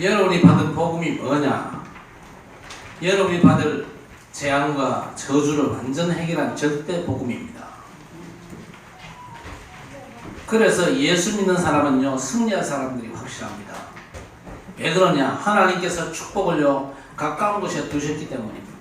여러분이 받은 복음이 뭐냐? 여러분이 받을 재앙과 저주를 완전 해결한 절대 복음입니다. 그래서 예수 믿는 사람은요, 승리할 사람들이 확실합니다. 왜 그러냐? 하나님께서 축복을요, 가까운 곳에 두셨기 때문입니다.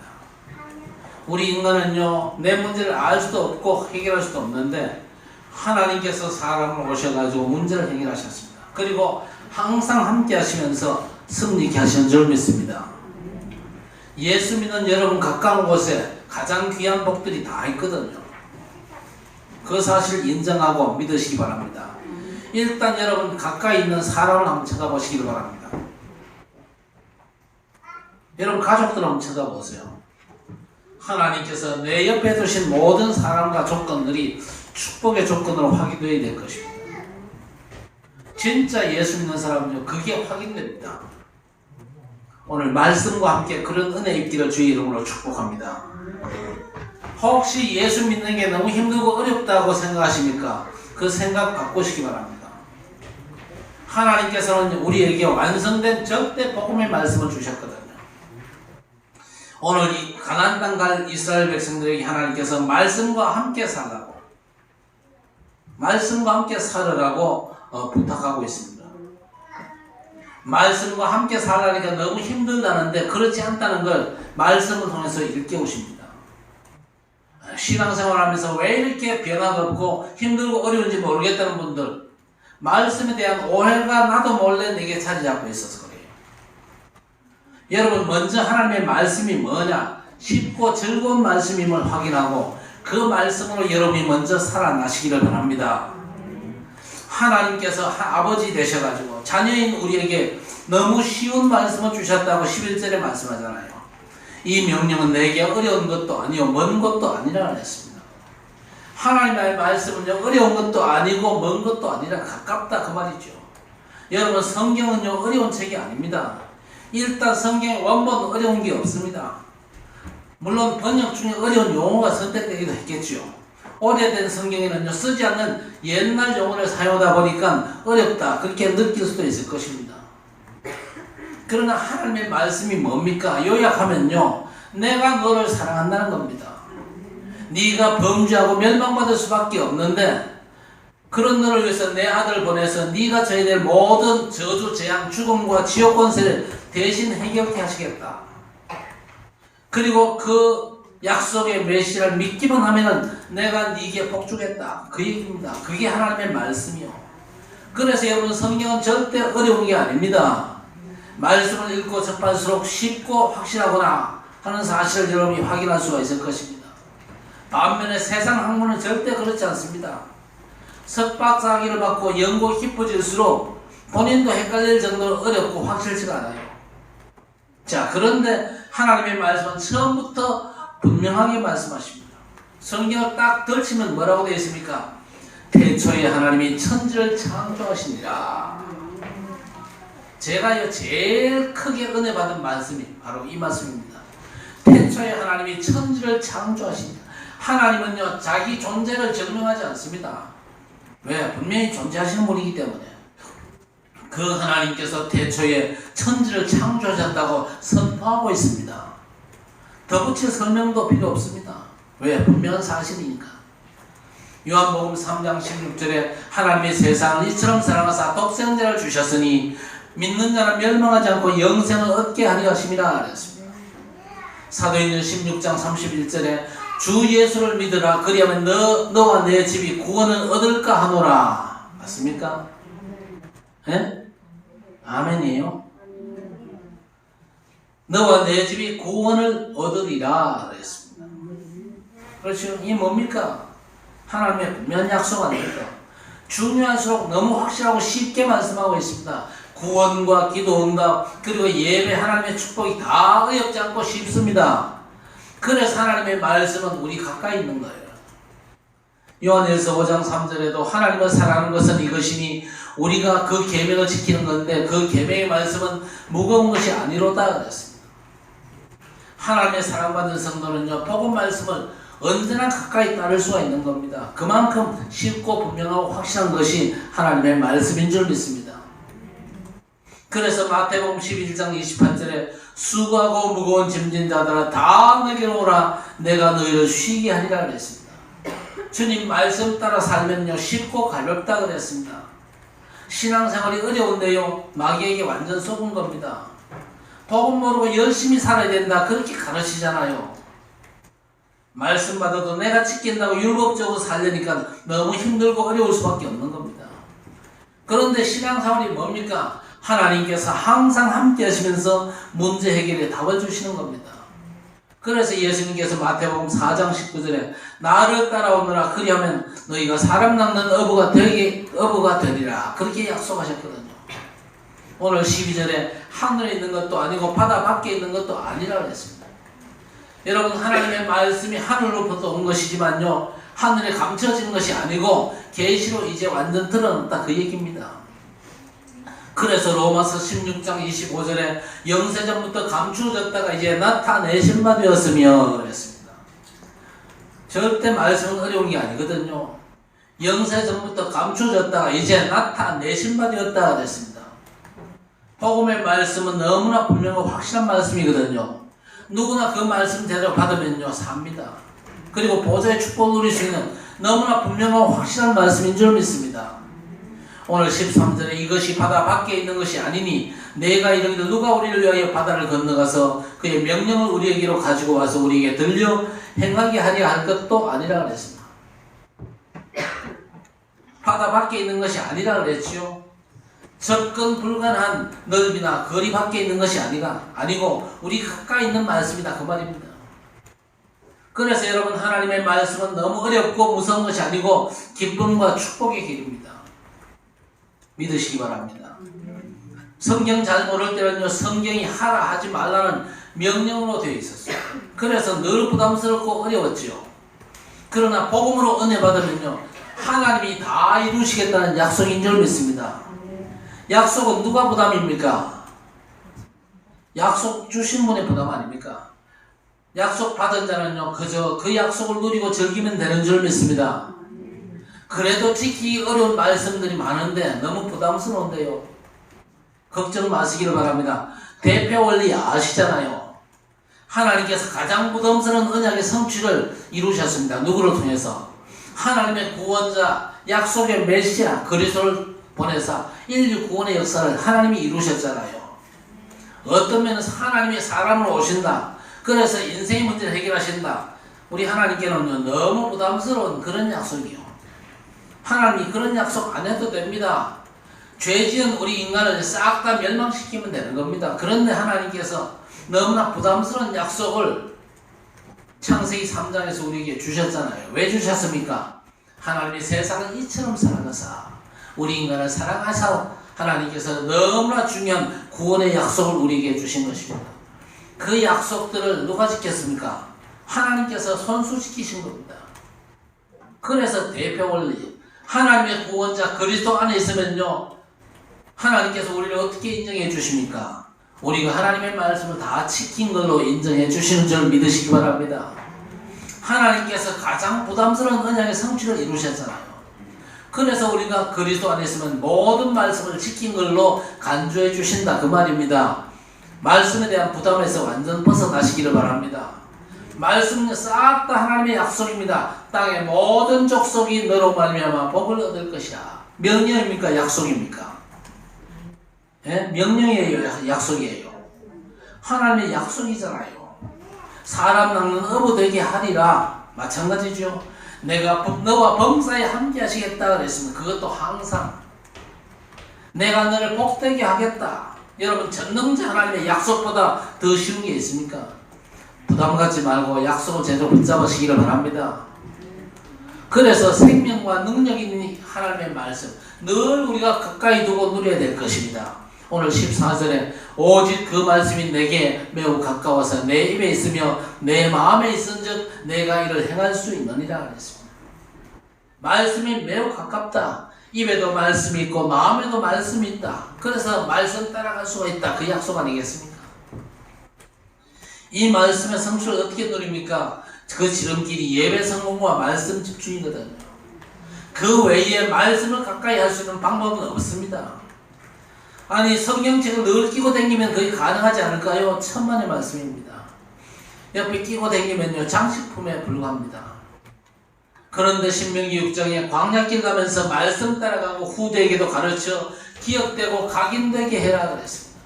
우리 인간은요, 내 문제를 알 수도 없고 해결할 수도 없는데 하나님께서 사람을 오셔가지고 문제를 해결하셨습니다. 그리고 항상 함께 하시면서 승리케 하시는 줄 믿습니다. 예수 믿는 여러분 가까운 곳에 가장 귀한 복들이 다 있거든요. 그 사실을 인정하고 믿으시기 바랍니다. 일단 여러분 가까이 있는 사람을 한번 쳐다보시기 바랍니다. 여러분 가족들 한번 쳐다보세요. 하나님께서 내 옆에 두신 모든 사람과 조건들이 축복의 조건으로 확인되어야 될 것입니다. 진짜 예수 믿는 사람은요, 그게 확인됩니다. 오늘 말씀과 함께 그런 은혜 있기를 주의 이름으로 축복합니다. 혹시 예수 믿는 게 너무 힘들고 어렵다고 생각하십니까? 그 생각 바꾸시기 바랍니다. 하나님께서는 우리에게 완성된 절대 복음의 말씀을 주셨거든요. 오늘 이 가나안 땅 갈 이스라엘 백성들에게 하나님께서 말씀과 함께 살라고, 말씀과 함께 살으라고 부탁하고 있습니다. 말씀과 함께 살라니까 너무 힘들다는데 그렇지 않다는 걸 말씀을 통해서 일깨우십니다. 신앙생활하면서 왜 이렇게 변화가 없고 힘들고 어려운지 모르겠다는 분들, 말씀에 대한 오해가 나도 몰래 내게 자리 잡고 있어서 그래요. 여러분 먼저 하나님의 말씀이 뭐냐, 쉽고 즐거운 말씀임을 확인하고 그 말씀으로 여러분이 먼저 살아나시기를 바랍니다. 하나님께서 아버지 되셔가지고 자녀인 우리에게 너무 쉬운 말씀을 주셨다고 11절에 말씀하잖아요. 이 명령은 내게 어려운 것도 아니요 먼 것도 아니라 했습니다. 하나님의 말씀은요, 어려운 것도 아니고 먼 것도 아니라 가깝다 그 말이죠. 여러분 성경은요, 어려운 책이 아닙니다. 일단 성경의 원본 어려운 게 없습니다. 물론 번역 중에 어려운 용어가 선택되기도 했겠죠. 오래된 성경에는요, 쓰지 않는 옛날 용어를 사용하다 보니까 어렵다 그렇게 느낄 수도 있을 것입니다. 그러나 하나님의 말씀이 뭡니까? 요약하면요, 내가 너를 사랑한다는 겁니다. 네가 범죄하고 멸망받을 수밖에 없는데 그런 너를 위해서 내 아들을 보내서 네가 져야 될 모든 저주, 재앙, 죽음과 지옥 권세를 대신 해결케 하시겠다. 그리고 그 약속의 메시아를 믿기만 하면은 내가 네게 복 주겠다 그 얘기입니다. 그게 하나님의 말씀이요. 그래서 여러분 성경은 절대 어려운 게 아닙니다. 말씀을 읽고 접할수록 쉽고 확실하구나 하는 사실을 여러분이 확인할 수가 있을 것입니다. 반면에 세상 학문은 절대 그렇지 않습니다. 석박사학위를 받고 연구 깊어질수록 본인도 헷갈릴 정도로 어렵고 확실치가 않아요. 자, 그런데 하나님의 말씀은 처음부터 분명하게 말씀하십니다. 성경을 딱 덜치면 뭐라고 되어 있습니까? 태초에 하나님이 천지를 창조하시니라. 제가 제일 크게 은혜 받은 말씀이 바로 이 말씀입니다. 태초에 하나님이 천지를 창조하시니라. 하나님은요, 자기 존재를 증명하지 않습니다. 왜? 분명히 존재하시는 분이기 때문에. 그 하나님께서 태초에 천지를 창조하셨다고 선포하고 있습니다. 덧붙일 설명도 필요 없습니다. 왜? 분명한 사실이니까. 요한복음 3장 16절에 하나님이 세상을 이처럼 사랑하사 독생자를 주셨으니 믿는 자는 멸망하지 않고 영생을 얻게 하려 하심이라 그랬습니다. 사도행전 16장 31절에 주 예수를 믿으라 그리하면 너와 내 집이 구원을 얻을까 하노라. 맞습니까? 예? 아멘이에요. 너와 내 집이 구원을 얻으리라 그랬습니다. 그렇죠? 이게 뭡니까? 하나님의 분명한 약속 아닙니까? 중요할수록 너무 확실하고 쉽게 말씀하고 있습니다. 구원과 기도 응답 그리고 예배 하나님의 축복이 다 어렵지 않고 쉽습니다. 그래서 하나님의 말씀은 우리 가까이 있는 거예요. 요한일서 5장 3절에도 하나님을 사랑하는 것은 이것이니 우리가 그 계명을 지키는 건데 그 계명의 말씀은 무거운 것이 아니로다 그랬습니다. 하나님의 사랑받는 성도는요, 복음 말씀을 언제나 가까이 따를 수가 있는 겁니다. 그만큼 쉽고 분명하고 확실한 것이 하나님의 말씀인 줄 믿습니다. 그래서 마태복음 11장 28절에 수고하고 무거운 짐진 자들아 다 내게로 오라 내가 너희를 쉬게 하리라 그랬습니다. 주님 말씀 따라 살면요 쉽고 가볍다 그랬습니다. 신앙생활이 어려운데요 마귀에게 완전 속은 겁니다. 복음 모르고 열심히 살아야 된다 그렇게 가르치잖아요. 말씀 받아도 내가 지킨다고 율법적으로 살려니까 너무 힘들고 어려울 수밖에 없는 겁니다. 그런데 신앙생활이 뭡니까? 하나님께서 항상 함께 하시면서 문제 해결에 답을 주시는 겁니다. 그래서 예수님께서 마태복음 4장 19절에 나를 따라오느라 그리하면 너희가 사람 낚는 어부가 되리라 그렇게 약속하셨거든요. 오늘 12절에 하늘에 있는 것도 아니고 바다 밖에 있는 것도 아니라 그랬습니다. 여러분 하나님의 말씀이 하늘로부터 온 것이지만요 하늘에 감춰진 것이 아니고 계시로 이제 완전 드러났다 그 얘기입니다. 그래서 로마서 16장 25절에 영세전부터 감추어졌다가 이제 나타내신 바 되었으며 그랬습니다. 절대 말씀은 어려운 게 아니거든요. 영세전부터 감추어졌다가 이제 나타내신 바 되었다 그랬습니다. 복음의 말씀은 너무나 분명하고 확실한 말씀이거든요. 누구나 그 말씀 대로 받으면요 삽니다. 그리고 보좌의 축복을 누릴 수 있는 너무나 분명하고 확실한 말씀인 줄 믿습니다. 오늘 13절에 이것이 바다 밖에 있는 것이 아니니 내가 이르기를 누가 우리를 위하여 바다를 건너가서 그의 명령을 우리에게로 가지고 와서 우리에게 들려 행하게 하려 할 것도 아니라 그랬습니다. 바다 밖에 있는 것이 아니라 그랬지요. 접근 불가능한 넓이나 거리 밖에 있는 것이 아니고 우리 가까이 있는 말씀이다 그 말입니다. 그래서 여러분 하나님의 말씀은 너무 어렵고 무서운 것이 아니고 기쁨과 축복의 길입니다. 믿으시기 바랍니다. 성경 잘 모를 때는요 성경이 하라 하지 말라는 명령으로 되어 있었어요. 그래서 늘 부담스럽고 어려웠지요. 그러나 복음으로 은혜 받으면요 하나님이 다 이루시겠다는 약속인 줄 믿습니다. 약속은 누가 부담입니까? 약속 주신 분의 부담 아닙니까? 약속 받은 자는요 그저 그 약속을 누리고 즐기면 되는 줄 믿습니다. 그래도 지키기 어려운 말씀들이 많은데 너무 부담스러운데요. 걱정 마시기를 바랍니다. 대표 원리 아시잖아요. 하나님께서 가장 부담스러운 언약의 성취를 이루셨습니다. 누구를 통해서? 하나님의 구원자, 약속의 메시아 그리스도를 보내사 인류 구원의 역사를 하나님이 이루셨잖아요. 어떤 면에서 하나님이 사람으로 오신다. 그래서 인생의 문제를 해결하신다. 우리 하나님께는 너무 부담스러운 그런 약속이요. 하나님이 그런 약속 안 해도 됩니다. 죄 지은 우리 인간을 싹 다 멸망시키면 되는 겁니다. 그런데 하나님께서 너무나 부담스러운 약속을 창세기 3장에서 우리에게 주셨잖아요. 왜 주셨습니까? 하나님이 세상을 이처럼 사랑하사 우리 인간을 사랑하사 하나님께서 너무나 중요한 구원의 약속을 우리에게 주신 것입니다. 그 약속들을 누가 지켰습니까? 하나님께서 손수지키신 겁니다. 그래서 대표 원리 하나님의 구원자 그리스도 안에 있으면요 하나님께서 우리를 어떻게 인정해 주십니까? 우리가 하나님의 말씀을 다 지킨 걸로 인정해 주시는 줄 믿으시기 바랍니다. 하나님께서 가장 부담스러운 언약의 성취를 이루셨잖아요. 그래서 우리가 그리스도 안에 있으면 모든 말씀을 지킨 걸로 간주해 주신다 그 말입니다. 말씀에 대한 부담에서 완전 벗어나시기를 바랍니다. 말씀은 싹 다 하나님의 약속입니다. 땅의 모든 족속이 너로 말미암아 복을 얻을 것이라. 명령입니까? 약속입니까? 예? 명령이에요? 약속이에요? 하나님의 약속이잖아요. 사람 낚는 어부 되게 하리라. 마찬가지죠. 내가 너와 범사에 함께 하시겠다 그랬으면 그것도 항상 내가 너를 복되게 하겠다. 여러분 전능자 하나님의 약속보다 더 쉬운 게 있습니까? 부담 갖지 말고 약속을 제대로 붙잡으시기를 바랍니다. 그래서 생명과 능력 있는 하나님의 말씀 늘 우리가 가까이 두고 누려야 될 것입니다. 오늘 14절에 오직 그 말씀이 내게 매우 가까워서 내 입에 있으며 내 마음에 있은즉 내가 이를 행할 수 있느니라 그랬습니다. 말씀이 매우 가깝다. 입에도 말씀이 있고 마음에도 말씀이 있다. 그래서 말씀 따라갈 수가 있다. 그 약속 아니겠습니까? 이 말씀의 성취를 어떻게 누립니까? 그 지름길이 예배 성공과 말씀 집중이거든요. 그 외에 말씀을 가까이 할 수 있는 방법은 없습니다. 아니 성경책을 늘 끼고 다니면 그게 가능하지 않을까요? 천만의 말씀입니다. 옆에 끼고 다니면요 장식품에 불과합니다. 그런데 신명기 6장에 광야길 가면서 말씀 따라가고 후대에게도 가르쳐 기억되고 각인되게 해라 그랬습니다.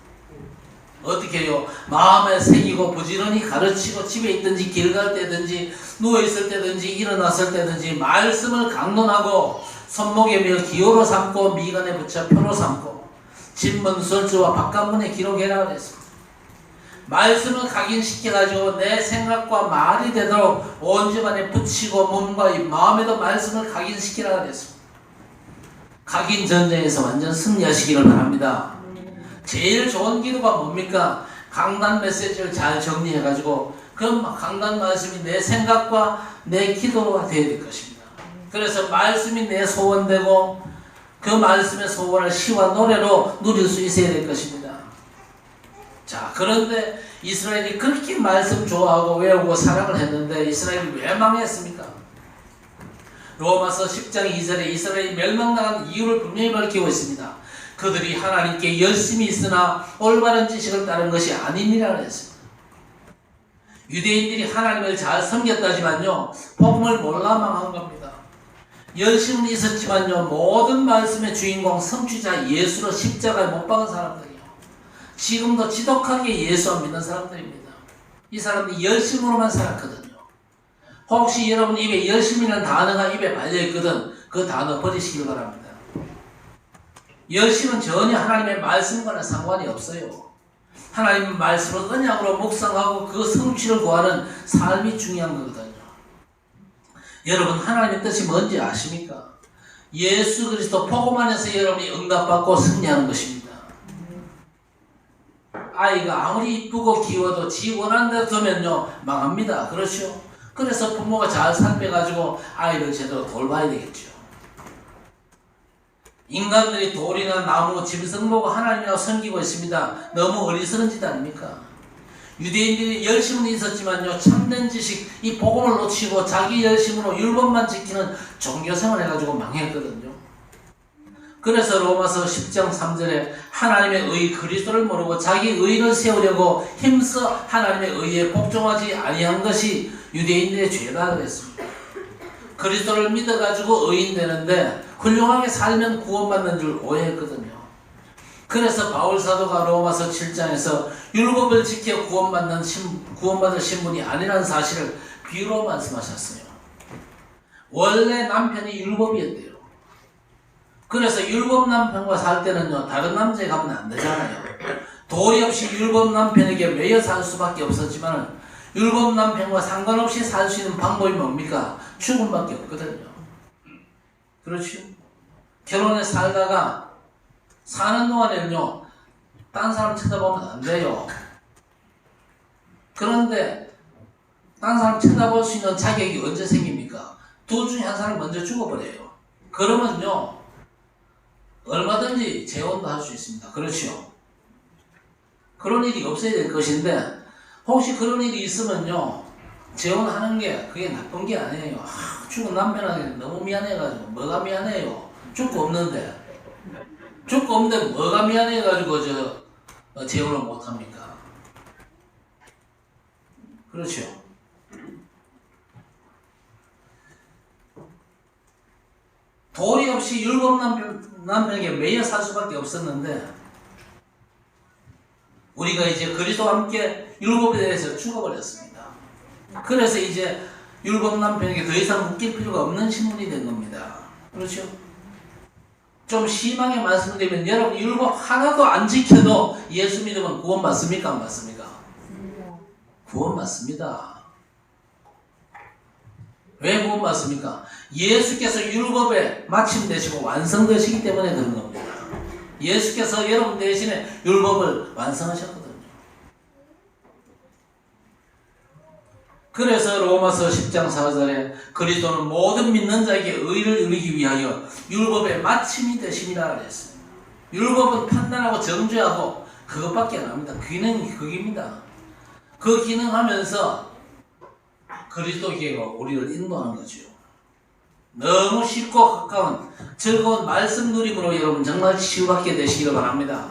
어떻게 해요? 마음에 새기고 부지런히 가르치고 집에 있든지 길 갈 때든지 누워있을 때든지 일어났을 때든지 말씀을 강론하고 손목에 메어 기호로 삼고 미간에 붙여 표로 삼고 집문 설주와 바깥문에 기록해라 그랬습니다. 말씀을 각인시켜가지고 내 생각과 말이 되도록 온 집안에 붙이고 몸과 이 마음에도 말씀을 각인시키라 그랬습니다. 각인 전쟁에서 완전 승리하시기를 바랍니다. 제일 좋은 기도가 뭡니까? 강단 메시지를 잘 정리해가지고 그 강단 말씀이 내 생각과 내 기도가 되어야 될 것입니다. 그래서 말씀이 내 소원되고 그 말씀의 소원을 시와 노래로 누릴 수 있어야 될 것입니다. 자, 그런데 이스라엘이 그렇게 말씀 좋아하고 외우고 사랑을 했는데 이스라엘이 왜 망했습니까? 로마서 10장 2절에 이스라엘이 멸망당한 이유를 분명히 밝히고 있습니다. 그들이 하나님께 열심히 있으나 올바른 지식을 따른 것이 아니니라 했습니다. 유대인들이 하나님을 잘 섬겼다지만요 복음을 몰라 망한 겁니다. 열심은 있었지만요 모든 말씀의 주인공 성취자 예수로 십자가에 못 박은 사람들이요 지금도 지독하게 예수 안 믿는 사람들입니다. 이 사람들이 열심으로만 살았거든요. 혹시 여러분 입에 열심이라는 단어가 입에 발려있거든 그 단어 버리시길 바랍니다. 열심은 전혀 하나님의 말씀과는 상관이 없어요. 하나님의 말씀을 언약으로 묵상하고 그 성취를 구하는 삶이 중요한 거거든요. 여러분 하나님의 뜻이 뭔지 아십니까? 예수 그리스도 복음 안에서 여러분이 응답받고 승리하는 것입니다. 아이가 아무리 이쁘고 귀여워도 지 원하는 대로 두면요 망합니다. 그렇죠? 그래서 부모가 잘 살펴가지고 아이를 제대로 돌봐야 되겠죠. 인간들이 돌이나 나무, 짐승 보고 하나님이라고 섬기고 있습니다. 너무 어리석은 짓 아닙니까? 유대인들이 열심은 있었지만요 참된 지식, 이 복음을 놓치고 자기 열심으로 율법만 지키는 종교생활 해가지고 망했거든요. 그래서 로마서 10장 3절에 하나님의 의 그리스도를 모르고 자기 의를 세우려고 힘써 하나님의 의에 복종하지 아니한 것이 유대인들의 죄다 그랬습니다. 그리스도를 믿어가지고 의인 되는데 훌륭하게 살면 구원받는 줄 오해했거든요. 그래서 바울사도가 로마서 7장에서 율법을 지켜 구원받을 신분이 아니라는 사실을 비유로 말씀하셨어요. 원래 남편이 율법이었대요. 그래서 율법 남편과 살 때는요 다른 남자에 가면 안 되잖아요. 도리 없이 율법 남편에게 매여 살 수밖에 없었지만 율법 남편과 상관없이 살 수 있는 방법이 뭡니까? 죽음밖에 없거든요. 그렇죠? 결혼해 살다가 사는 동안에는요 딴 사람 쳐다보면 안 돼요. 그런데 딴 사람 쳐다볼 수 있는 자격이 언제 생깁니까? 둘 중에 한 사람이 먼저 죽어버려요. 그러면요 얼마든지 재혼도 할 수 있습니다. 그렇죠? 그런 일이 없어야 될 것인데 혹시 그런 일이 있으면요 재혼하는 게 그게 나쁜 게 아니에요. 죽은 남편한테 너무 미안해가지고 뭐가 미안해요? 죽고 없는데 뭐가 미안해가지고 재혼을 못합니까? 그렇죠? 도리 없이 율법 남편에게 매여 살 수밖에 없었는데 우리가 이제 그리스도와 함께 율법에 대해서 죽어버렸습니다. 그래서 이제 율법 남편에게 더 이상 묶일 필요가 없는 신분이 된 겁니다. 그렇죠? 좀 심하게 말씀드리면 여러분 율법 하나도 안 지켜도 예수 믿으면 구원 받습니까? 안 받습니까? 구원 받습니다. 왜 구원 받습니까? 예수께서 율법에 마침되시고 완성되시기 때문에 그런 겁니다. 예수께서 여러분 대신에 율법을 완성하셨거든요. 그래서 로마서 10장 4절에 그리스도는 모든 믿는 자에게 의를 이루기 위하여 율법의 마침이 되심이라 그랬습니다. 율법은 판단하고 정죄하고 그것밖에 안 합니다. 기능이 그겁니다. 그 기능하면서 그리스도께로 우리를 인도하는 거죠. 너무 쉽고 가까운 즐거운 말씀 누림으로 여러분 정말 치유받게 되시기를 바랍니다.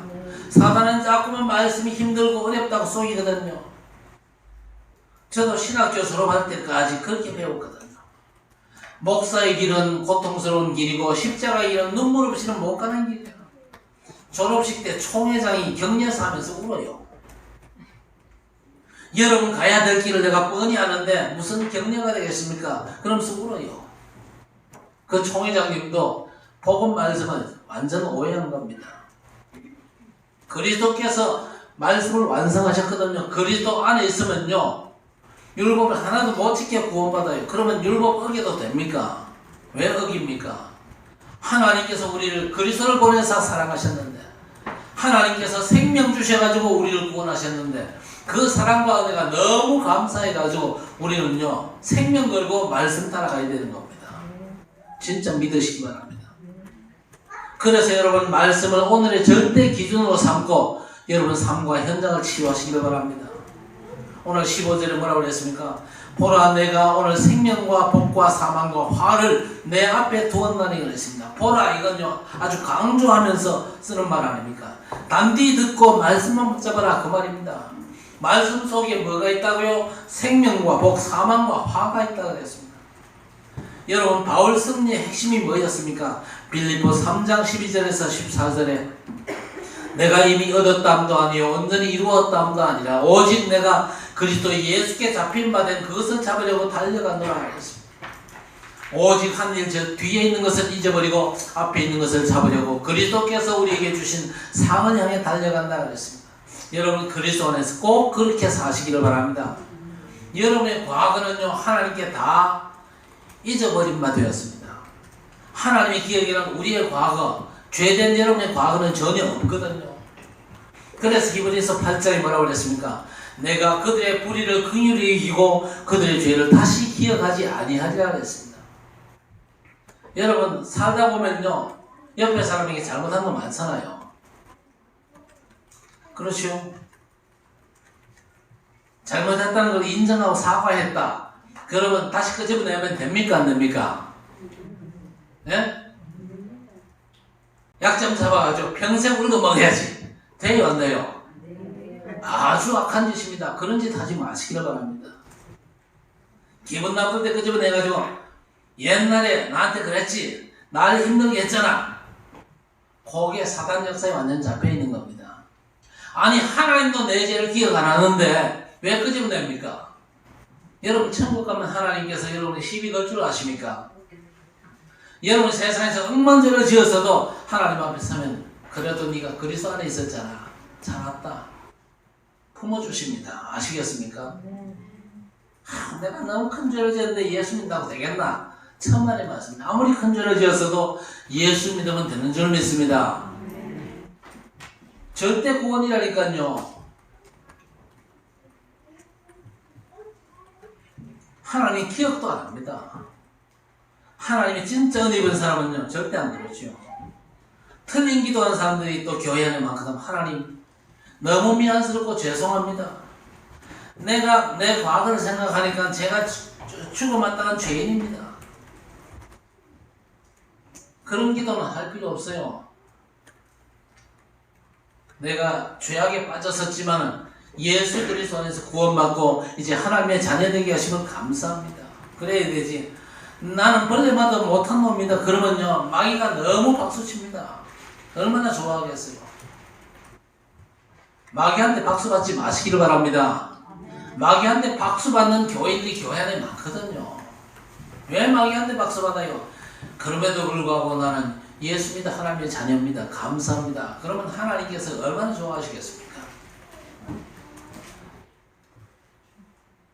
사단은 자꾸만 말씀이 힘들고 어렵다고 속이거든요. 저도 신학교 졸업할 때까지 그렇게 배웠거든요. 목사의 길은 고통스러운 길이고 십자가의 길은 눈물 없이는 못 가는 길이에요. 졸업식 때 총회장이 격려사 하면서 울어요. 여러분 가야 될 길을 내가 뻔히 아는데 무슨 격려가 되겠습니까? 그러면서 울어요. 그 총회장님도 복음 말씀을 완전 오해한 겁니다. 그리스도께서 말씀을 완성하셨거든요. 그리스도 안에 있으면요, 율법을 하나도 못 지켜 구원받아요. 그러면 율법 어겨도 됩니까? 왜 어깁니까? 하나님께서 우리를 그리스도를 보내사 사랑하셨는데, 하나님께서 생명 주셔가지고 우리를 구원하셨는데, 그 사랑과 은혜가 너무 감사해가지고 우리는요 생명 걸고 말씀 따라가야 되는 겁니다. 진짜 믿으시기 바랍니다. 그래서 여러분 말씀을 오늘의 절대 기준으로 삼고 여러분 삶과 현장을 치유하시기를 바랍니다. 오늘 15절에 뭐라고 그랬습니까? 보라 내가 오늘 생명과 복과 사망과 화를 내 앞에 두었나니 그랬습니다. 보라 이건요 아주 강조하면서 쓰는 말 아닙니까? 단디 듣고 말씀만 붙잡아라 그 말입니다. 말씀 속에 뭐가 있다고요? 생명과 복, 사망과 화가 있다고 그랬습니다. 여러분 바울 승리의 핵심이 뭐였습니까? 빌립보 3장 12절에서 14절에 내가 이미 얻었다함도 아니요 온전히 이루었다함도 아니라 오직 내가 그리스도 예수께 잡힌 바 된 그것을 잡으려고 달려가노라 하였습니다. 오직 한 일 저 뒤에 있는 것을 잊어버리고 앞에 있는 것을 잡으려고 그리스도께서 우리에게 주신 상을 향해 달려간다 그랬습니다. 여러분 그리스도 안에서 꼭 그렇게 사시기를 바랍니다. 여러분의 과거는요 하나님께 다 잊어버린 바 되었습니다. 하나님의 기억이란 우리의 과거, 죄된 여러분의 과거는 전혀 없거든요. 그래서 히브리서 8장에 뭐라고 그랬습니까? 내가 그들의 불의를 긍휼히 여기고 그들의 죄를 다시 기억하지 아니하리라 그랬습니다. 여러분 살다 보면요 옆에 사람에게 잘못한 거 많잖아요. 그렇죠? 잘못했다는 걸 인정하고 사과했다. 그러면 다시 끄집어내면 됩니까? 안 됩니까? 예? 약점 잡아가지고 평생 울고 먹어야지. 돼요? 안 돼요? 아주 악한 짓입니다. 그런 짓 하지 마시기를 바랍니다. 기분 나쁠 때 끄집어내가지고 옛날에 나한테 그랬지. 나를 힘들게 했잖아. 거기에 사단 역사에 완전 잡혀있는 겁니다. 아니 하나님도 내 죄를 기억 안 하는데 왜 끄집어냅니까? 여러분 천국 가면 하나님께서 여러분의 시비 걸 줄 아십니까? 여러분 세상에서 억만죄를 지었어도 하나님 앞에 서면 그래도 네가 그리스도 안에 있었잖아. 잘 왔다. 품어주십니다. 아시겠습니까? 내가 너무 큰 죄를 지었는데 예수 믿는다고 되겠나? 천만의 말씀입니다. 아무리 큰 죄를 지었어도 예수 믿으면 되는 줄 믿습니다. 절대 구원이라니까요. 하나님 기억도 안 합니다. 하나님이 진짜 은혜 입은 사람은요 절대 안 그러죠. 틀린 기도하는 사람들이 또 교회 안에 많거든. 하나님 너무 미안스럽고 죄송합니다. 내가 내 과거를 생각하니까 제가 죽어마땅한 죄인입니다. 그런 기도는 할 필요 없어요. 내가 죄악에 빠졌었지만 예수 그리스도 안에서 구원받고 이제 하나님의 자녀되게 하시면 감사합니다. 그래야 되지. 나는 벌레마다 못한 놈입니다. 그러면요 마귀가 너무 박수칩니다. 얼마나 좋아하겠어요. 마귀한테 박수 받지 마시기를 바랍니다. 마귀한테 박수 받는 교인들이 교회 안에 많거든요. 왜 마귀한테 박수 받아요? 그럼에도 불구하고 나는 예수입니다. 하나님의 자녀입니다. 감사합니다. 그러면 하나님께서 얼마나 좋아하시겠습니까?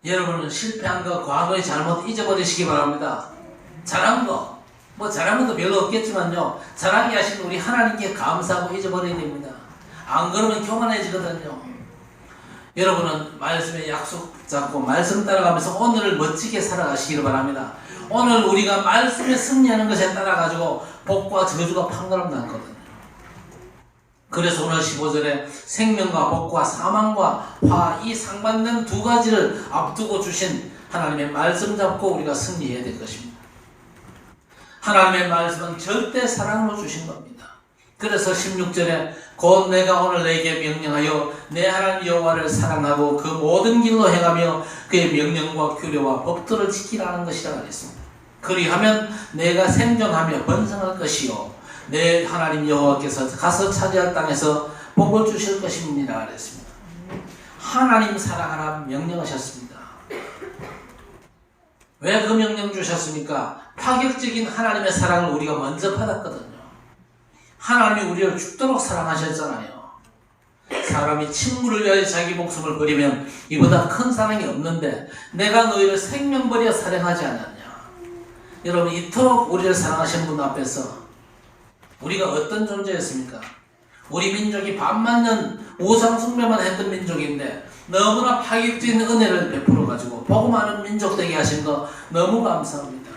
여러분은 실패한 거, 과거의 잘못 잊어버리시기 바랍니다. 잘한 거, 뭐 잘한 것도 별로 없겠지만요. 잘하게 하신 우리 하나님께 감사하고 잊어버려야 됩니다. 안 그러면 교만해지거든요. 여러분은 말씀에 약속 잡고 말씀 따라가면서 오늘을 멋지게 살아가시기를 바랍니다. 오늘 우리가 말씀에 승리하는 것에 따라가지고 복과 저주가 판가름 났거든요. 그래서 오늘 15절에 생명과 복과 사망과 화 이 상반된 두 가지를 앞두고 주신 하나님의 말씀 잡고 우리가 승리해야 될 것입니다. 하나님의 말씀은 절대 사랑으로 주신 겁니다. 그래서 16절에 곧 내가 오늘 내게 명령하여 내 하나님 여호와를 사랑하고 그 모든 길로 행하며 그의 명령과 규례와 법도를 지키라는 것이라 그랬습니다. 그리하면 내가 생존하며 번성할 것이요 내 하나님 여호와께서 가서 차지할 땅에서 복을 주실 것입니다 그랬습니다. 하나님 사랑하라 명령하셨습니다. 왜 그 명령 주셨습니까? 파격적인 하나님의 사랑을 우리가 먼저 받았거든요. 하나님이 우리를 죽도록 사랑하셨잖아요. 사람이 친구를 위하여 자기 목숨을 버리면 이보다 큰 사랑이 없는데 내가 너희를 생명 버려 사랑하지 않았냐. 여러분 이토록 우리를 사랑하신 분 앞에서 우리가 어떤 존재였습니까? 우리 민족이 반만년 우상 숭배만 했던 민족인데 너무나 파격적인 은혜를 베풀어가지고 복음 많은 민족 되게 하신 거 너무 감사합니다.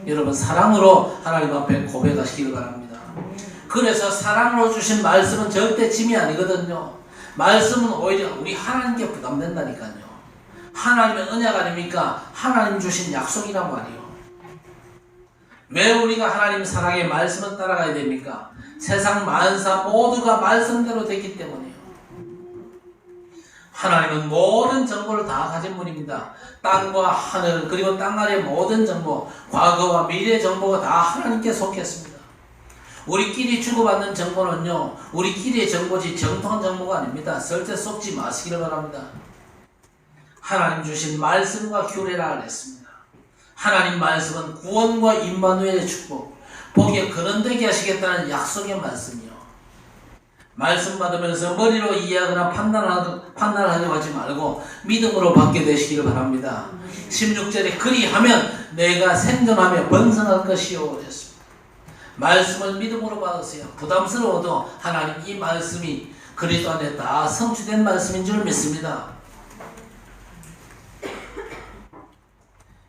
여러분 사랑으로 하나님 앞에 고백하시길 바랍니다. 그래서 사랑으로 주신 말씀은 절대 짐이 아니거든요. 말씀은 오히려 우리 하나님께 부담된다니까요. 하나님의 언약 아닙니까? 하나님 주신 약속이란 말이에요. 왜 우리가 하나님 사랑의 말씀을 따라가야 됩니까? 세상 만사 모두가 말씀대로 됐기 때문이에요. 하나님은 모든 정보를 다 가진 분입니다. 땅과 하늘 그리고 땅 아래 모든 정보, 과거와 미래 정보가 다 하나님께 속했습니다. 우리끼리 주고받는 정보는요, 우리끼리의 정보지 정통한 정보가 아닙니다. 절대 속지 마시기를 바랍니다. 하나님 주신 말씀과 규례라 그랬습니다. 하나님 말씀은 구원과 임마누엘의 축복, 복에 근원되게 하시겠다는 약속의 말씀이요. 말씀 받으면서 머리로 이해하거나 판단하려고 하지 말고 믿음으로 받게 되시기를 바랍니다. 16절에 그리하면 내가 생존하며 번성할 것이요 그랬습니다. 말씀을 믿음으로 받으세요. 부담스러워도 하나님 이 말씀이 그리스도 안에 다 성취된 말씀인 줄 믿습니다.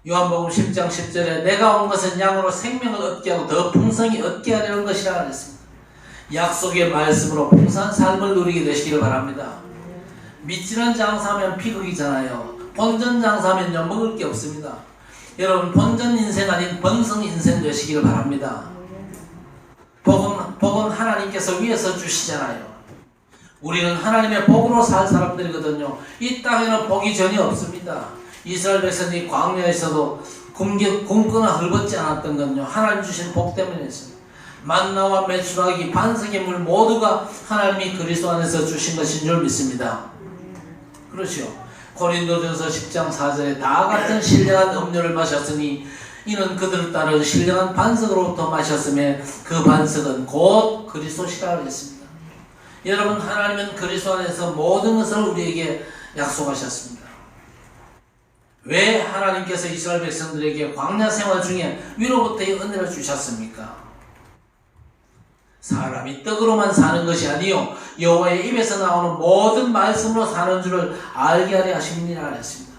요한복음 10장 10절에 내가 온 것은 양으로 생명을 얻게 하고 더 풍성히 얻게 하려는 것이라 그랬습니다. 약속의 말씀으로 풍성한 삶을 누리게 되시기를 바랍니다. 미치는 장사하면 비극이잖아요. 본전 장사하면요 먹을 게 없습니다. 여러분 본전 인생 아닌 번성 인생 되시기를 바랍니다. 복은 하나님께서 위에서 주시잖아요. 우리는 하나님의 복으로 살 사람들이거든요. 이 땅에는 복이 전혀 없습니다. 이스라엘 백성이 광야에서도 굶거나 헐벗지 않았던 건요 하나님 주신 복 때문이었습니다. 만나와 메추라기 반석의 물 모두가 하나님이 그리스도 안에서 주신 것인 줄 믿습니다. 그렇죠. 고린도전서 10장 4절에 다 같은 신령한 음료를 마셨으니 이는 그들을 따른 신령한 반석으로부터 마셨음에 그 반석은 곧 그리스도시라 그랬습니다. 여러분 하나님은 그리스도 안에서 모든 것을 우리에게 약속하셨습니다. 왜 하나님께서 이스라엘 백성들에게 광야 생활 중에 위로부터의 은혜를 주셨습니까? 사람이 떡으로만 사는 것이 아니요 여호와의 입에서 나오는 모든 말씀으로 사는 줄을 알게 하려 하십니다 했습니다.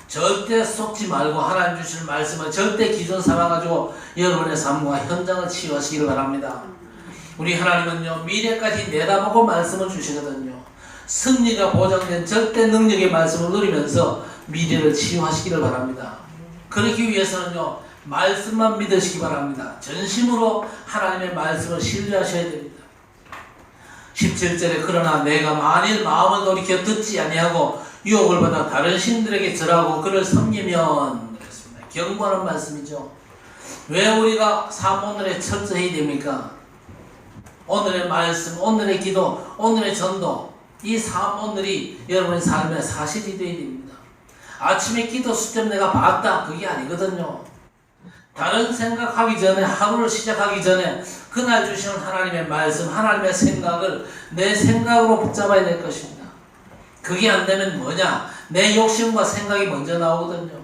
절대 속지 말고 하나님 주실 말씀을 절대 기준 삼아가지고 여러분의 삶과 현장을 치유하시기를 바랍니다. 우리 하나님은요 미래까지 내다보고 말씀을 주시거든요. 승리가 보장된 절대 능력의 말씀을 누리면서 미래를 치유하시기를 바랍니다. 그러기 위해서는요 말씀만 믿으시기 바랍니다. 전심으로 하나님의 말씀을 신뢰하셔야 됩니다. 17절에 그러나 내가 만일 마음을 돌이켜 듣지 아니하고 유혹을 받아 다른 신들에게 절하고 그를 섬기면 그랬습니다. 경고하는 말씀이죠. 왜 우리가 삶 오늘에 철저해야 됩니까? 오늘의 말씀, 오늘의 기도, 오늘의 전도 이 삶 오늘이 여러분의 삶의 사실이 되어야 됩니다. 아침에 기도 수첩 내가 봤다 그게 아니거든요. 다른 생각하기 전에 하루를 시작하기 전에 그날 주시는 하나님의 말씀 하나님의 생각을 내 생각으로 붙잡아야 될 것입니다. 그게 안 되면 뭐냐 내 욕심과 생각이 먼저 나오거든요.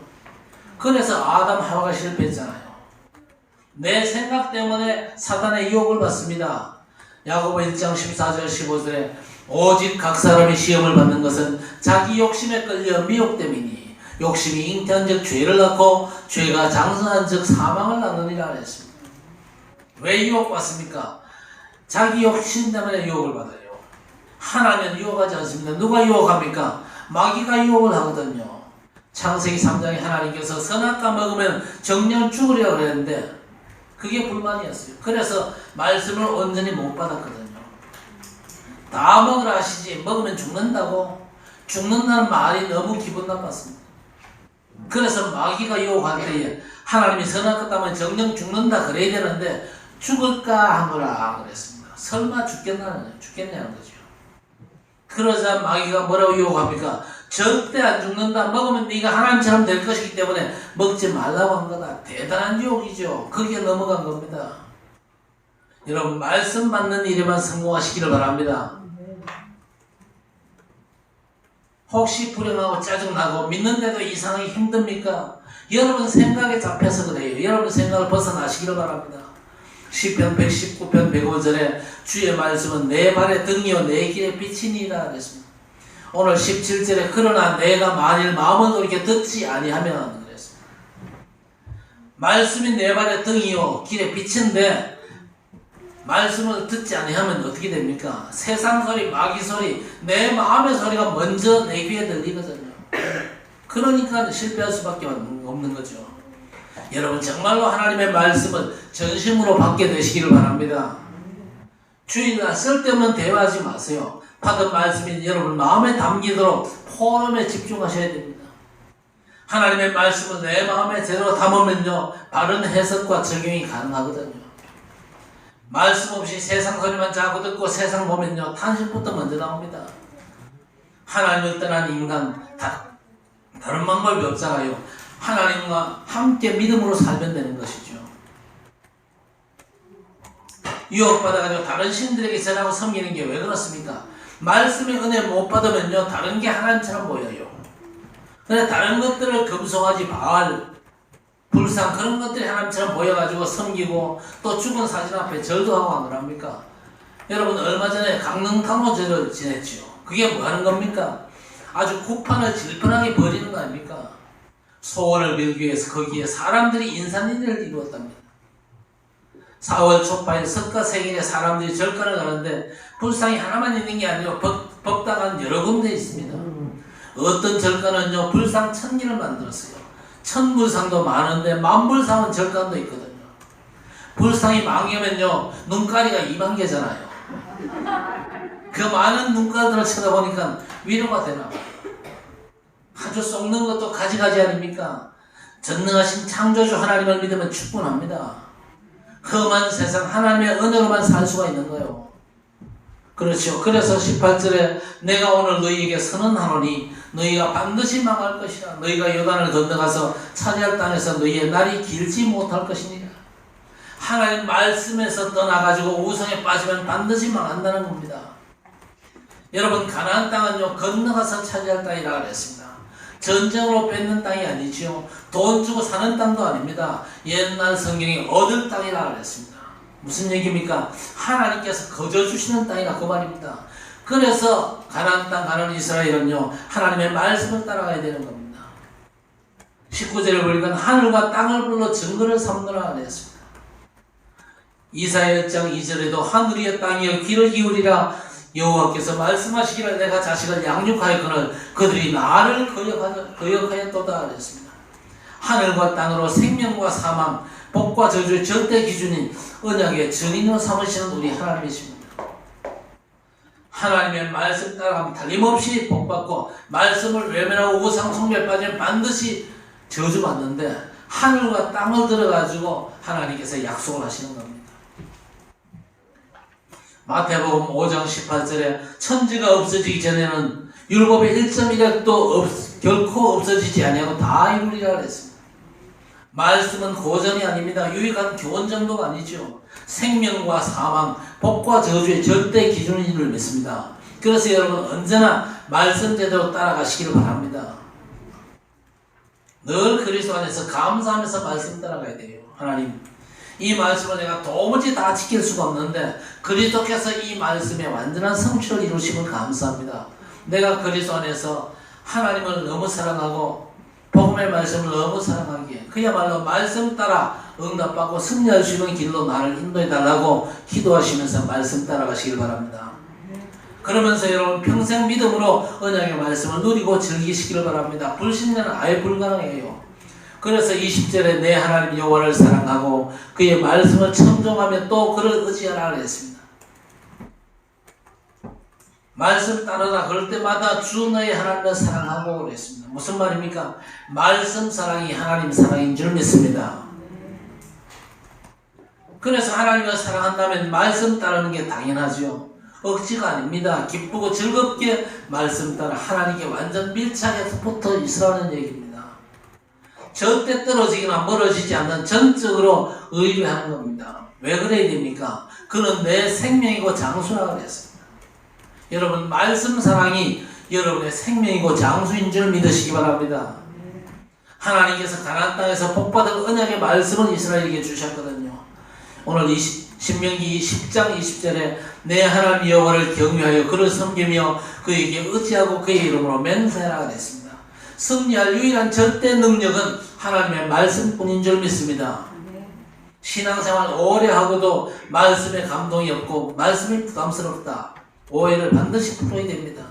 그래서 아담 하와가 실패했잖아요. 내 생각 때문에 사단의 유혹을 받습니다. 야고보 1장 14절 15절에 오직 각 사람이 시험을 받는 것은 자기 욕심에 끌려 미혹됨이니 욕심이 잉태한 즉 죄를 낳고 죄가 장성한 즉 사망을 낳느니라 했습니다. 왜 유혹받습니까? 자기 욕심 때문에 유혹을 받아요. 하나님은 유혹하지 않습니다. 누가 유혹합니까? 마귀가 유혹을 하거든요. 창세기 3장에 하나님께서 선악과 먹으면 정령 죽으리라고 그랬는데 그게 불만이었어요. 그래서 말씀을 온전히 못 받았거든요. 다 먹으라 하시지 먹으면 죽는다고? 죽는다는 말이 너무 기분 나빴습니다. 그래서 마귀가 유혹할 때에 하나님이 선악했다면 정령 죽는다 그래야 되는데 죽을까 하노라 그랬습니다. 설마 죽겠냐는 거죠. 그러자 마귀가 뭐라고 유혹합니까? 절대 안 죽는다. 먹으면 네가 하나님처럼 될 것이기 때문에 먹지 말라고 한 거다. 대단한 유혹이죠. 거기에 넘어간 겁니다. 여러분 말씀 받는 일에만 성공하시기를 바랍니다. 혹시 불행하고 짜증나고 믿는데도 이상하게 힘듭니까? 여러분 생각에 잡혀서 그래요. 여러분 생각을 벗어나시기를 바랍니다. 시편 119편 105절에 주의 말씀은 내 발의 등이요 내 길의 빛이니라 그랬습니다. 오늘 17절에 그러나 내가 만일 마음을 돌이켜 듣지 아니하면 그랬습니다. 말씀이 내 발의 등이요 길의 빛인데 말씀을 듣지 아니하면 어떻게 됩니까? 세상 소리, 마귀 소리, 내 마음의 소리가 먼저 내 귀에 들리거든요. 그러니까 실패할 수밖에 없는 거죠. 여러분 정말로 하나님의 말씀을 전심으로 받게 되시기를 바랍니다. 주일날 쓸데없는 대화하지 마세요. 받은 말씀이 여러분 마음에 담기도록 포럼에 집중하셔야 됩니다. 하나님의 말씀을 내 마음에 제대로 담으면요 바른 해석과 적용이 가능하거든요. 말씀 없이 세상 소리만 자꾸 듣고 세상 보면요 탄식부터 먼저 나옵니다. 하나님을 떠난 인간 다른 방법이 없잖아요. 하나님과 함께 믿음으로 살면 되는 것이죠. 유혹받아가지고 다른 신들에게 전하고 섬기는 게 왜 그렇습니까? 말씀의 은혜 못 받으면요 다른 게 하나님처럼 보여요. 근데 다른 것들을 금송아지, 바알, 불상 그런 것들이 하나님처럼 보여가지고 섬기고 또 죽은 사진 앞에 절도 하고 안 그럽니까? 여러분 얼마 전에 강릉탄호절을 지냈죠. 그게 뭐 하는 겁니까? 아주 구판을 질펀하게 벌이는 거 아닙니까? 소원을 빌기 위해서 거기에 사람들이 인산인해를 이루었답니다. 4월 초파일 석가생일에 사람들이 절간을 가는데 불상이 하나만 있는 게 아니라 법당은 여러 군데 있습니다. 어떤 절간은요 불상 1000개를 만들었어요. 1000불상도 많은데 만불상은 절간도 있거든요. 불상이 망하면요 눈가리가 2만 개잖아요. 그 많은 눈가들을 쳐다보니까 위로가 되나? 아주 썩는 것도 가지가지 아닙니까? 전능하신 창조주 하나님을 믿으면 충분합니다. 험한 세상 하나님의 은혜로만 살 수가 있는 거예요. 그렇죠. 그래서 18절에 내가 오늘 너희에게 선언하노니 너희가 반드시 망할 것이라. 너희가 요단을 건너가서 차지할 땅에서 너희의 날이 길지 못할 것이니라. 하나님 말씀에서 떠나가지고 우상에 빠지면 반드시 망한다는 겁니다. 여러분 가나안 땅은요 건너가서 차지할 땅이라 그랬습니다. 전쟁으로 뺏는 땅이 아니지요. 돈 주고 사는 땅도 아닙니다. 옛날 성경이 얻을 땅이라 그랬습니다. 무슨 얘기입니까? 하나님께서 거저 주시는 땅이라 그 말입니다. 그래서 가나안 땅 가는 이스라엘은요 하나님의 말씀을 따라가야 되는 겁니다. 19절에 보니까 하늘과 땅을 불러 증거를 삼느라 그랬습니다. 이사야 1장 2절에도 하늘이여 땅이여 귀를 기울이라 여호와께서 말씀하시기를 내가 자식을 양육하였거늘 그들이 나를 거역하였도다 그랬습니다. 하늘과 땅으로 생명과 사망, 복과 저주의 절대 기준인 언약의 증인으로 삼으시는 우리 하나님이십니다. 하나님의 말씀 따라가면 틀림없이 복받고 말씀을 외면하고 우상 숭배에 빠지면 반드시 저주받는데 하늘과 땅을 들어가지고 하나님께서 약속을 하시는 겁니다. 마태복음 5장 18절에 천지가 없어지기 전에는 율법의 1.1핵도 결코 없어지지 아니하고 다 이루리라 그랬습니다. 말씀은 고전이 아닙니다. 유익한 교훈 정도가 아니죠. 생명과 사망, 복과 저주의 절대 기준인 줄 믿습니다. 그래서 여러분 언제나 말씀 제대로 따라가시기를 바랍니다. 늘 그리스도 안에서 감사하면서 말씀 따라가야 돼요. 하나님 이 말씀을 내가 도무지 다 지킬 수가 없는데 그리스도께서 이 말씀에 완전한 성취를 이루시면 감사합니다. 내가 그리스도 안에서 하나님을 너무 사랑하고 복음의 말씀을 너무 사랑하기에 그야말로 말씀 따라 응답받고 승리할 수 있는 길로 나를 인도해달라고 기도하시면서 말씀 따라가시길 바랍니다. 그러면서 여러분 평생 믿음으로 언약의 말씀을 누리고 즐기시기를 바랍니다. 불신자는 아예 불가능해요. 그래서 20절에 내 하나님 여호와를 사랑하고 그의 말씀을 청종하며 또 그를 의지하라 그랬습니다. 말씀 따르라 그럴 때마다 주 너의 하나님을 사랑하고 그랬습니다. 무슨 말입니까? 말씀 사랑이 하나님 사랑인 줄 믿습니다. 그래서 하나님을 사랑한다면 말씀 따르는 게 당연하죠. 억지가 아닙니다. 기쁘고 즐겁게 말씀 따라 하나님께 완전 밀착해서 붙어 있으라는 얘기입니다. 절대 떨어지거나 멀어지지 않는 전적으로 의뢰하는 겁니다. 왜 그래야 됩니까? 그는 내 생명이고 장수라 그랬습니다. 여러분 말씀 사랑이 여러분의 생명이고 장수인 줄 믿으시기 바랍니다. 하나님께서 가나안 땅에서 복받을 언약의 말씀을 이스라엘에게 주셨거든요. 오늘 신명기 10장 20절에 내 하나님 여호와를 경외하여 그를 섬기며 그에게 의지하고 그의 이름으로 맹세하라 그랬습니다. 승리할 유일한 절대 능력은 하나님의 말씀뿐인 줄 믿습니다. 신앙생활 오래 하고도 말씀에 감동이 없고 말씀이 부담스럽다. 오해를 반드시 풀어야 됩니다.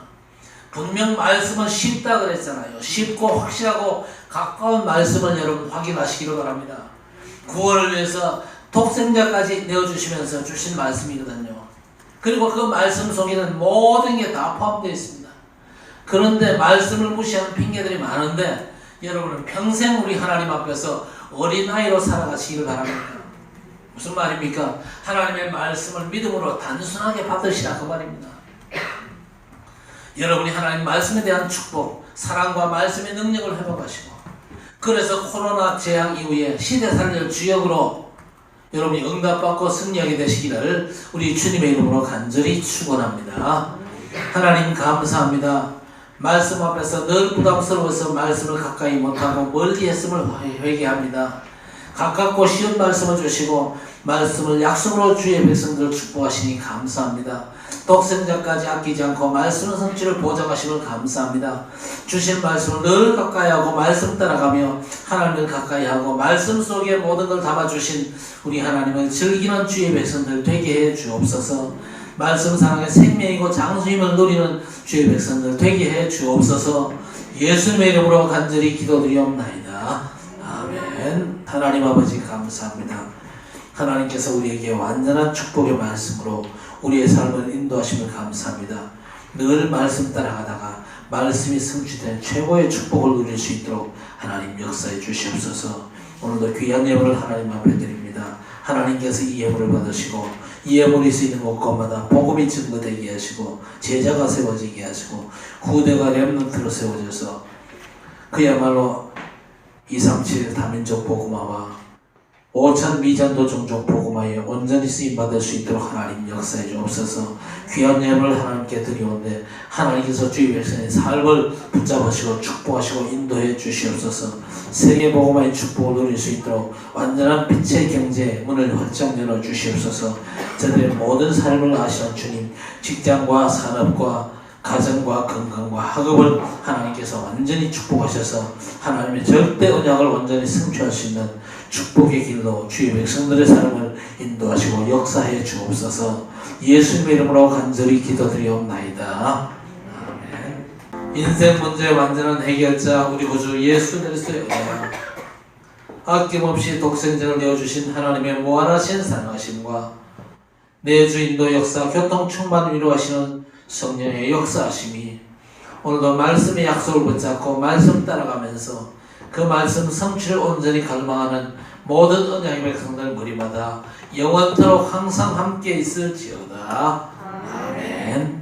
분명 말씀은 쉽다 그랬잖아요. 쉽고 확실하고 가까운 말씀을 여러분 확인하시기를 바랍니다. 구원을 위해서 독생자까지 내어주시면서 주신 말씀이거든요. 그리고 그 말씀 속에는 모든 게 다 포함되어 있습니다. 그런데 말씀을 무시하는 핑계들이 많은데 여러분은 평생 우리 하나님 앞에서 어린아이로 살아가시기를 바랍니다. 무슨 말입니까? 하나님의 말씀을 믿음으로 단순하게 받으시라 그 말입니다. 여러분이 하나님 말씀에 대한 축복, 사랑과 말씀의 능력을 회복하시고 그래서 코로나 재앙 이후에 시대살릴 주역으로 여러분이 응답받고 승리하게 되시기를 우리 주님의 이름으로 간절히 축원합니다. 하나님 감사합니다. 말씀 앞에서 늘 부담스러워서 말씀을 가까이 못하고 멀리 했음을 회개합니다. 가깝고 쉬운 말씀을 주시고 말씀을 약속으로 주의 백성들을 축복하시니 감사합니다. 독생자까지 아끼지 않고 말씀의 성취를 보장하심을 감사합니다. 주신 말씀을 늘 가까이 하고 말씀 따라가며 하나님을 가까이 하고 말씀 속에 모든 걸 담아주신 우리 하나님을 즐기는 주의 백성들 되게 해 주옵소서. 말씀 사랑의 생명이고 장수임을 누리는 주의 백성들 되게 해 주옵소서. 예수님의 이름으로 간절히 기도드리옵나이다. 아멘. 하나님 아버지 감사합니다. 하나님께서 우리에게 완전한 축복의 말씀으로 우리의 삶을 인도하심을 감사합니다. 늘 말씀 따라가다가 말씀이 성취된 최고의 축복을 누릴 수 있도록 하나님 역사해 주시옵소서. 오늘도 귀한 예물을 하나님 앞에 드립니다. 하나님께서 이 예물을 받으시고 이 예물이 쓰이는 곳곳마다 복음이 증거되게 하시고 제자가 세워지게 하시고 후대가 렘넌트로 세워져서 그야말로 237 다민족 복음화와 5천 미전도 종족 복음화에 온전히 쓰임받을 수 있도록 하나님 역사해 주옵소서. 귀한 예물을 하나님께 드리오는데 하나님께서 주의 백성의 삶을 붙잡으시고 축복하시고 인도해 주시옵소서. 세계 복음화의 축복을 누릴 수 있도록 완전한 빛의 경제의 문을 활짝 열어 주시옵소서. 저들의 모든 삶을 아시는 주님, 직장과 산업과 가정과 건강과 학업을 하나님께서 완전히 축복하셔서 하나님의 절대 언약을 완전히 성취할 수 있는 축복의 길로 주의 백성들의 삶을 인도하시고 역사해 주옵소서. 예수님의 이름으로 간절히 기도드리옵나이다. 아멘. 인생 문제의 완전한 해결자 우리 구주 예수 그리스도의 은혜와 아낌없이 독생자를 내어주신 하나님의 무한하신 사랑하심과 내 주 인도 역사 교통 충만 위로하시는 성령의 역사하심이 오늘도 말씀의 약속을 붙잡고 말씀 따라가면서 그 말씀 성취를 온전히 갈망하는 모든 언약의 백성들 머리마다 영원토록 항상 함께 있을지어다. 아멘.